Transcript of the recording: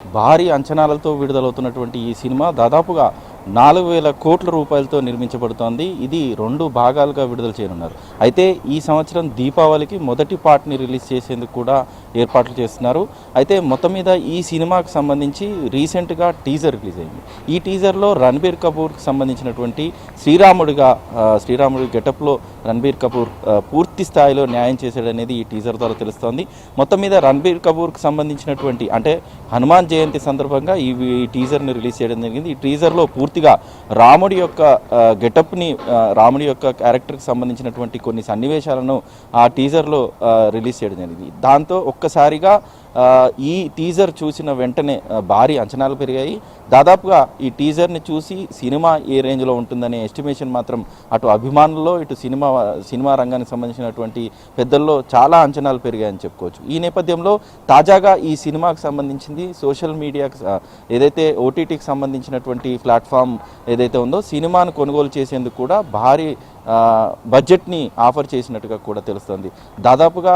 భారీ అంచనాలతో విడుదలవుతున్నటువంటి ఈ సినిమా దాదాపుగా 4,000 కోట్ల రూపాయలతో నిర్మించబడుతోంది. ఇది 2 భాగాలుగా విడుదల చేయనున్నారు. అయితే ఈ సంవత్సరం దీపావళికి మొదటి పార్ట్ని రిలీజ్ చేసేందుకు కూడా ఏర్పాట్లు చేస్తున్నారు. అయితే మొత్తం మీద ఈ సినిమాకు సంబంధించి రీసెంట్గా టీజర్ రిలీజ్ అయింది. ఈ టీజర్లో రణబీర్ కపూర్కి సంబంధించినటువంటి శ్రీరాముడి గెటప్లో రణబీర్ కపూర్ పూర్తి స్థాయిలో న్యాయం చేశాడనేది ఈ టీజర్ ద్వారా తెలుస్తోంది. మొత్తం మీద రణబీర్ కపూర్కి సంబంధించినటువంటి అంటే హనుమాన్ జయంతి సందర్భంగా ఈ టీజర్ని రిలీజ్ చేయడం జరిగింది. ఈ టీజర్లో పూర్తిగా రాముడి యొక్క గెటప్ని రాముడి యొక్క క్యారెక్టర్కి సంబంధించినటువంటి కొన్ని సన్నివేశాలను ఆ టీజర్లో రిలీజ్ చేయడం జరిగింది. దాంతో ఒక్కసారిగా ఈ టీజర్ చూసిన వెంటనే భారీ అంచనాలు పెరిగాయి. దాదాపుగా ఈ టీజర్ని చూసి సినిమా ఏ రేంజ్లో ఉంటుందనే ఎస్టిమేషన్ మాత్రం అటు అభిమానుల్లో ఇటు సినిమా రంగానికి సంబంధించినటువంటి పెద్దల్లో చాలా అంచనాలు పెరిగాయని చెప్పుకోవచ్చు. ఈ నేపథ్యంలో తాజాగా ఈ సినిమాకు సంబంధించింది సోషల్ మీడియాకి ఏదైతే ఓటీటీకి సంబంధించినటువంటి ప్లాట్ఫామ్ ఏదైతే ఉందో సినిమాను కొనుగోలు చేసేందుకు కూడా భారీ బడ్జెట్ని ఆఫర్ చేసినట్టుగా కూడా తెలుస్తుంది. దాదాపుగా